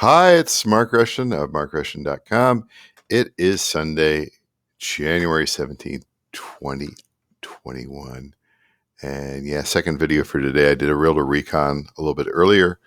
Hi, it's Mark Rushton of markrushton.com. It is Sunday, January 17th, 2021. And yeah, second video for today. I did a realtor recon a little bit earlier.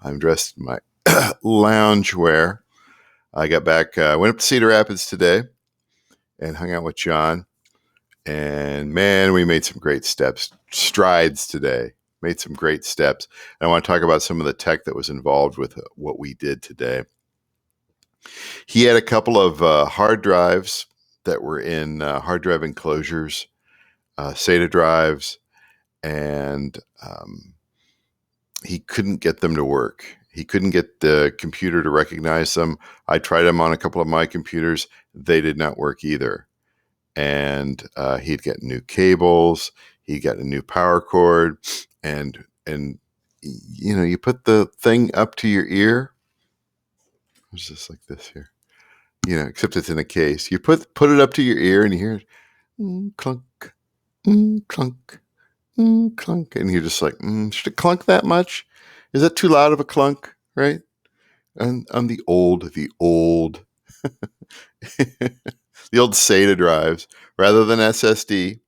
I'm dressed in my lounge wear. I got back, went up to Cedar Rapids today and hung out with John. And man, we made some great strides today. Made some great steps. And I want to talk about some of the tech that was involved with what we did today. He had a couple of hard drives that were in hard drive enclosures, SATA drives, and he couldn't get them to work. He couldn't get the computer to recognize them. I tried them on a couple of my computers. They did not work either. And he'd get new cables. He got a new power cord. And you know, you put the thing up to your ear. It's just like this here. You know, except it's in a case. You put it up to your ear and you hear it clunk, clunk, clunk, and you're just like, should it clunk that much? Is that too loud of a clunk? Right? And on the old, the old SATA drives rather than SSD.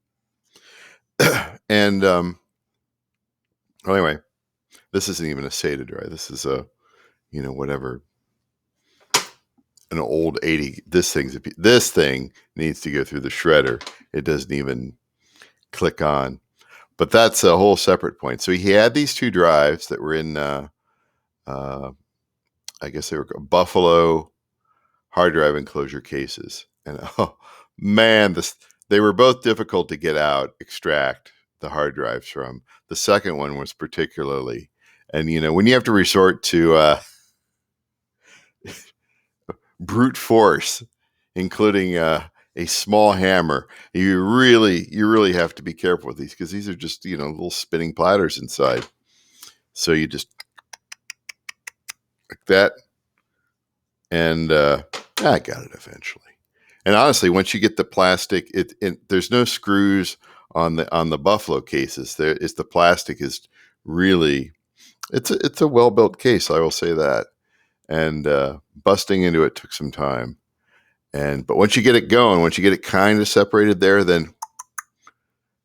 And well, anyway, this isn't even a SATA drive. This is a, whatever. An old 80. This thing needs to go through the shredder. It doesn't even click on. But that's a whole separate point. So he had these two drives that were in, I guess they were Buffalo hard drive enclosure cases. And oh man, they were both difficult to get out, extract the hard drives from. The second one was particularly, and when you have to resort to brute force, including a small hammer, you really have to be careful with these because these are just little spinning platters inside. So you just like that, and I got it eventually. And honestly, once you get the plastic, there's no screws on the Buffalo cases. The plastic is really, it's a well built case. I will say that. And busting into it took some time. But once you get it going, once you get it kind of separated there, then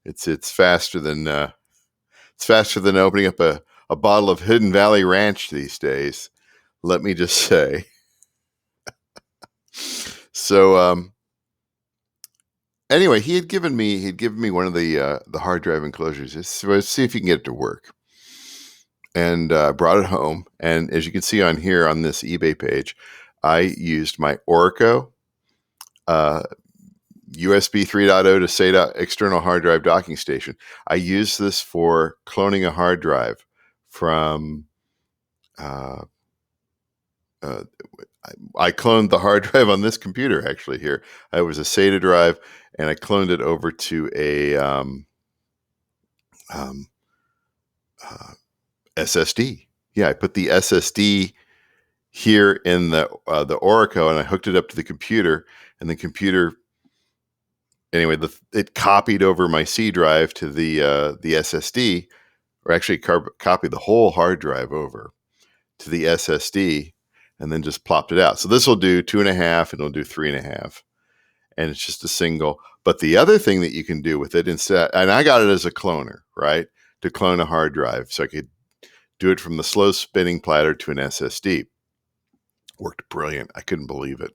it's faster than opening up a bottle of Hidden Valley Ranch these days. Let me just say. So anyway, he'd given me one of the hard drive enclosures. Let's see if you can get it to work. And brought it home. And as you can see on here on this eBay page, I used my Oracle USB 3.0 to SATA external hard drive docking station. I use this for cloning a hard drive from. I cloned the hard drive on this computer actually here. It was a SATA drive, and I cloned it over to a SSD. Yeah, I put the SSD here in the Oracle, and I hooked it up to the computer, and the computer. Anyway, it copied over my C drive to the SSD, or actually copied the whole hard drive over to the SSD, and then just plopped it out. So this will do 2.5, and it'll do 3.5, and it's just a single. But the other thing that you can do with it instead, and I got it as a cloner, right, to clone a hard drive, so I could do it from the slow spinning platter to an SSD. Worked brilliant. I couldn't believe it.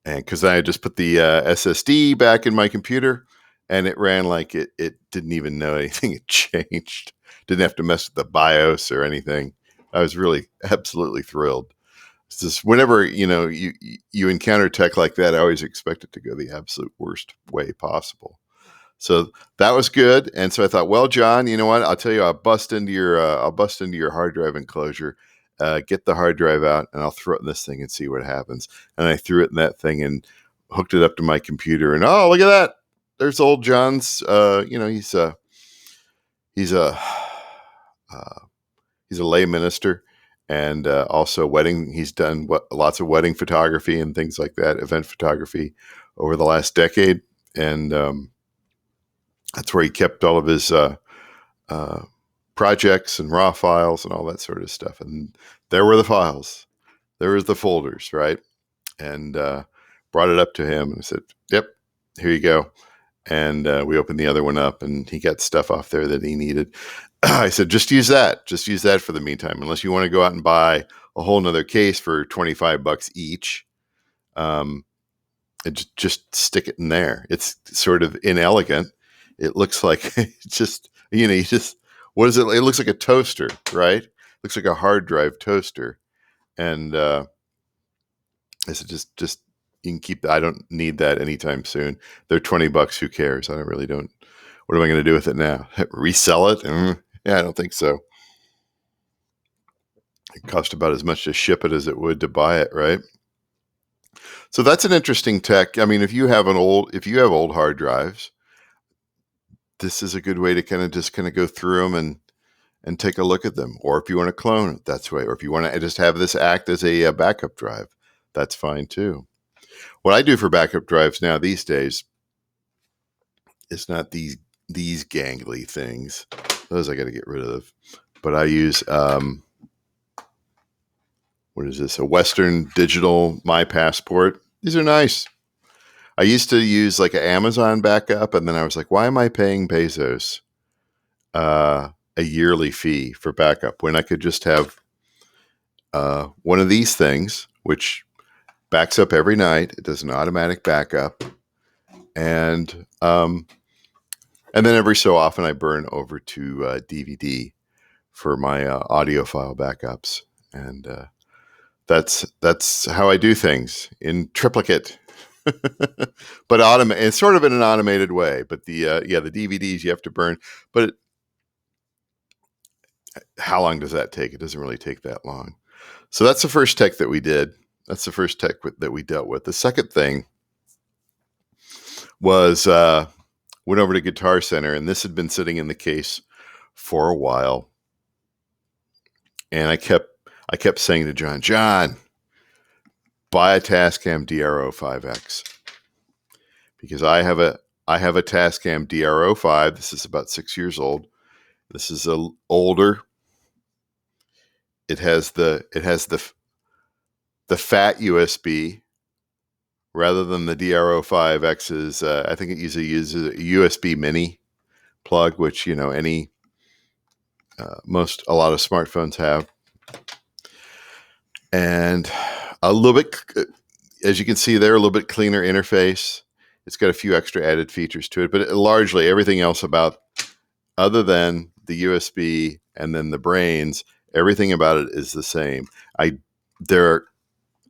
And because I just put the SSD back in my computer, and it ran like it didn't even know anything had changed. Didn't have to mess with the BIOS or anything. I was really absolutely thrilled. It's just whenever you encounter tech like that, I always expect it to go the absolute worst way possible. So that was good. And so I thought, well, John, you know what? I'll tell you, I'll bust into your hard drive enclosure. Get the hard drive out, and I'll throw it in this thing and see what happens. And I threw it in that thing and hooked it up to my computer. And oh, look at that! There's old John's. He's a lay minister, and also wedding. He's done lots of wedding photography and things like that, event photography over the last decade, and that's where he kept all of his projects and raw files and all that sort of stuff. And there were the files. there was the folders, right? And brought it up to him and I said, "Yep, here you go." And we opened the other one up, and he got stuff off there that he needed. I said, just use that. Just use that for the meantime, unless you want to go out and buy a whole nother case for $25 each. And just stick it in there. It's sort of inelegant. It looks like just, you just, what is it? It looks like a toaster, right? It looks like a hard drive toaster. And I said, just, you can keep that. I don't need that anytime soon. They're $20. Who cares? I really don't. What am I going to do with it now? Resell it? Yeah, I don't think so. It cost about as much to ship it as it would to buy it, right? So that's an interesting tech. I mean, if you have old hard drives, this is a good way to kind of go through them and take a look at them. Or if you want to clone it, that's way. Or if you want to just have this act as a backup drive, that's fine too. What I do for backup drives now these days is not these gangly things. Those I got to get rid of. But I use what is this? A Western Digital My Passport. These are nice. I used to use like an Amazon backup, and then I was like, why am I paying Bezos a yearly fee for backup when I could just have one of these things, which backs up every night. It does an automatic backup, and then every so often I burn over to DVD for my audio file backups, and that's how I do things in triplicate. But it's sort of in an automated way. But the DVDs you have to burn. But how long does that take? It doesn't really take that long. So that's the first tech that we did. That's the first tech that we dealt with. The second thing was went over to Guitar Center, and this had been sitting in the case for a while. And I kept saying to John, buy a Tascam DRO5X, because I have a Tascam DRO5. This is about 6 years old. This is older. It has the fat USB rather than the DRO5X's. I think it uses a USB mini plug, which a lot of smartphones have, and a little bit, as you can see there, a little bit cleaner interface. It's got a few extra added features to it, but largely everything else about, other than the USB and then the brains, everything about it is the same. I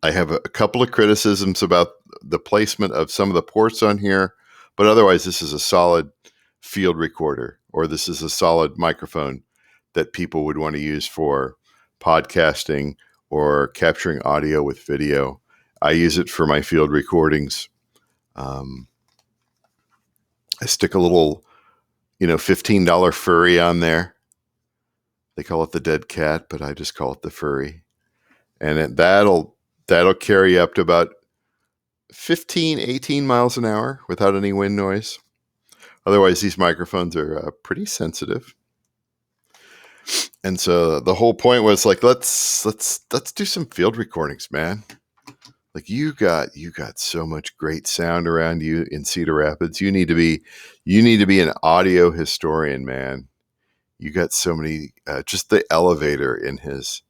have a couple of criticisms about the placement of some of the ports on here, but otherwise this is a solid field recorder, or this is a solid microphone that people would want to use for podcasting or capturing audio with video. I use it for my field recordings. I stick a little, $15 furry on there. They call it the dead cat, but I just call it the furry. And that'll carry up to about 15, 18 miles an hour without any wind noise. Otherwise, these microphones are pretty sensitive. And so the whole point was like, let's do some field recordings, man. Like you got so much great sound around you in Cedar Rapids. You need to be an audio historian, man. You got so many, just the elevator in his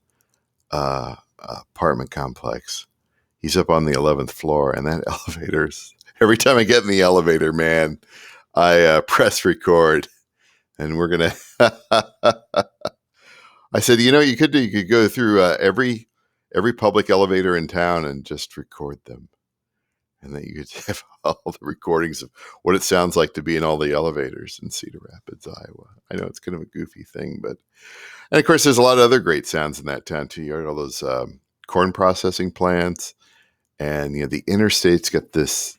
apartment complex. He's up on the 11th floor, and that elevator's, every time I get in the elevator, man, I press record, and we're going to, I said, you could go through every public elevator in town and just record them. And then you could have all the recordings of what it sounds like to be in all the elevators in Cedar Rapids, Iowa. I know it's kind of a goofy thing, and of course, there's a lot of other great sounds in that town too. You heard all those corn processing plants, and the interstate's got this.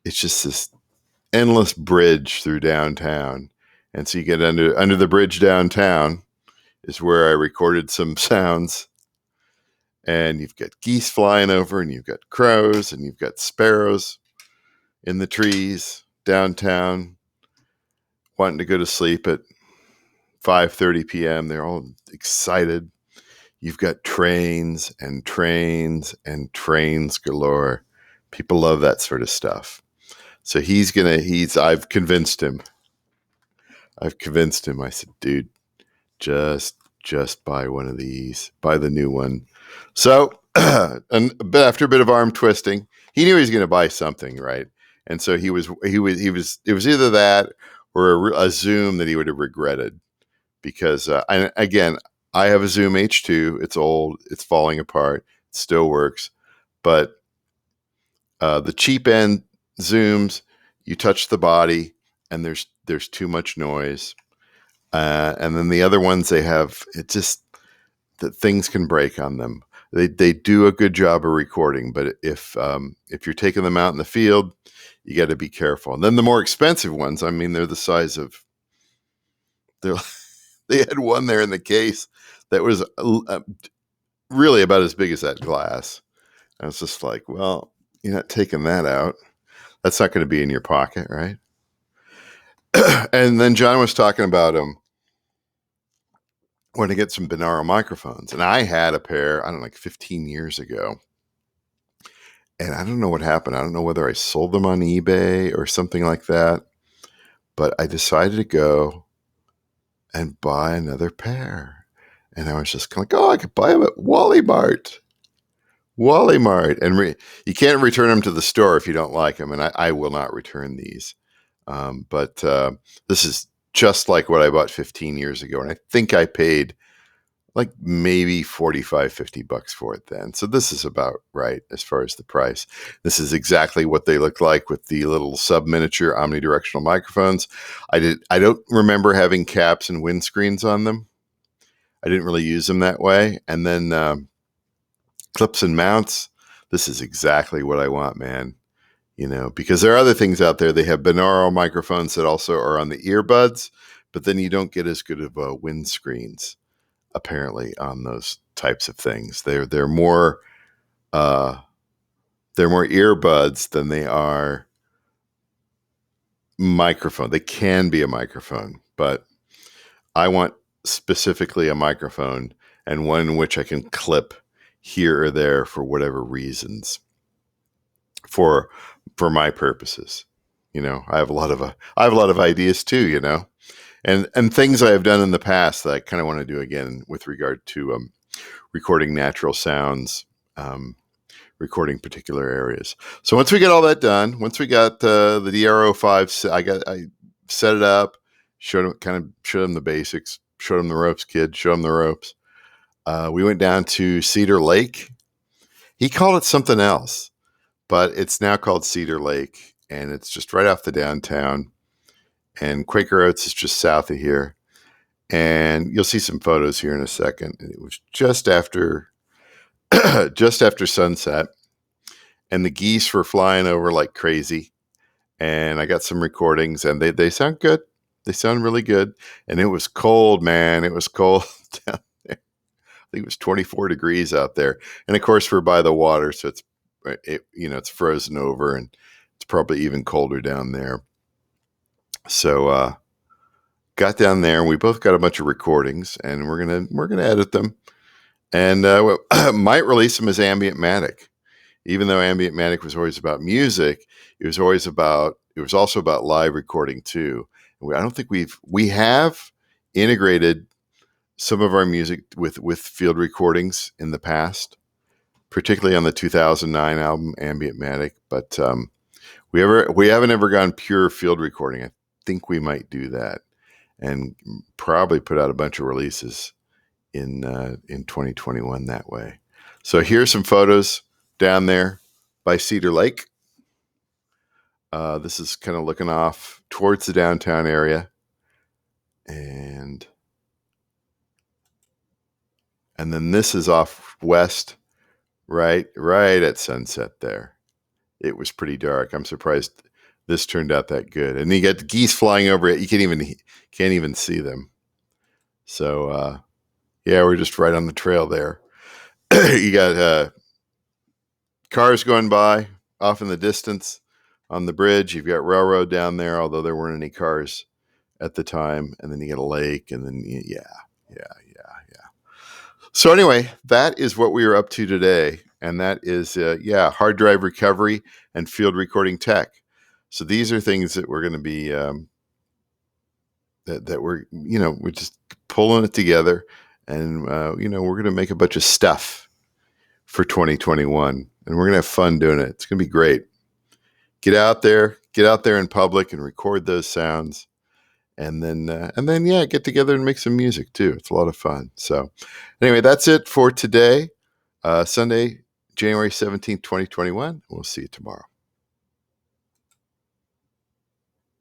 It's just this endless bridge through downtown, and so you get under the bridge downtown is where I recorded some sounds. And you've got geese flying over, and you've got crows, and you've got sparrows in the trees downtown wanting to go to sleep at 5:30 p.m. They're all excited. you've got trains and trains and trains galore. People love that sort of stuff. So I've convinced him. I said, dude, just buy one of these, buy the new one. So, after a bit of arm twisting, he knew he was going to buy something, right? And so it was either that or a Zoom that he would have regretted because, again, I have a Zoom H2. It's old. It's falling apart. It still works. But the cheap end Zooms, you touch the body and there's too much noise. And then the other ones they have, it just that things can break on them. They do a good job of recording, but if you're taking them out in the field, you got to be careful. And then the more expensive ones, I mean, they're the size of they're they had one there in the case that was really about as big as that glass. I was just like, well, you're not taking that out. That's not going to be in your pocket, right? And then John was talking about wanting to get some binaural microphones. And I had a pair, I don't know, like 15 years ago. And I don't know what happened. I don't know whether I sold them on eBay or something like that. But I decided to go and buy another pair. And I was just kind of like, oh, I could buy them at Wally Mart. And you can't return them to the store if you don't like them. And I will not return these. But this is just like what I bought 15 years ago. And I think I paid like maybe 45, 50 bucks for it then. So this is about right as far as the price. This is exactly what they look like with the little sub miniature omnidirectional microphones. I don't remember having caps and windscreens on them. I didn't really use them that way. And then clips and mounts. This is exactly what I want, man. You know, because there are other things out there. They have binaural microphones that also are on the earbuds, but then you don't get as good of windscreens apparently on those types of things. They're more earbuds than they are microphone. They can be a microphone, but I want specifically a microphone and one in which I can clip here or there for whatever reasons for my purposes. You know, I have a lot of ideas too, you know. And things I have done in the past that I kind of want to do again with regard to recording natural sounds, recording particular areas. So once we get all that done, once we got the DRO5, I set it up, showed him the basics, showed him the ropes, kid, show him the ropes. We went down to Cedar Lake. He called it something else, but it's now called Cedar Lake, and it's just right off the downtown. And Quaker Oats is just south of here. And you'll see some photos here in a second. And it was just after sunset, and the geese were flying over like crazy. And I got some recordings, and they sound good. They sound really good. And it was cold, man. It was cold down there. I think it was 24 degrees out there. And of course, we're by the water, so it's frozen over, and it's probably even colder down there. So got down there, and we both got a bunch of recordings, and we're gonna edit them, and might release them as Ambient Matic. Even though Ambient Matic was always about music, it was also about live recording too. I don't think we have integrated some of our music with field recordings in the past, particularly on the 2009 album Ambient Matic, but we haven't ever gone pure field recording. I think we might do that and probably put out a bunch of releases in 2021 that way. So here's some photos down there by Cedar Lake. This is kind of looking off towards the downtown area, and then this is off west, right at sunset there. It was pretty dark. I'm surprised this turned out that good. And you get the geese flying over it. You can't even see them. So yeah, we're just right on the trail there. You got cars going by off in the distance on the bridge. You've got railroad down there, although there weren't any cars at the time. And then you get a lake, and then yeah. So anyway, that is what we are up to today. And that is, hard drive recovery and field recording tech. So these are things that we're going to be, that we're just pulling it together. And, we're going to make a bunch of stuff for 2021. And we're going to have fun doing it. It's going to be great. Get out there in public and record those sounds. And then, get together and make some music too. It's a lot of fun. So anyway, that's it for today. Sunday, January 17th, 2021. We'll see you tomorrow.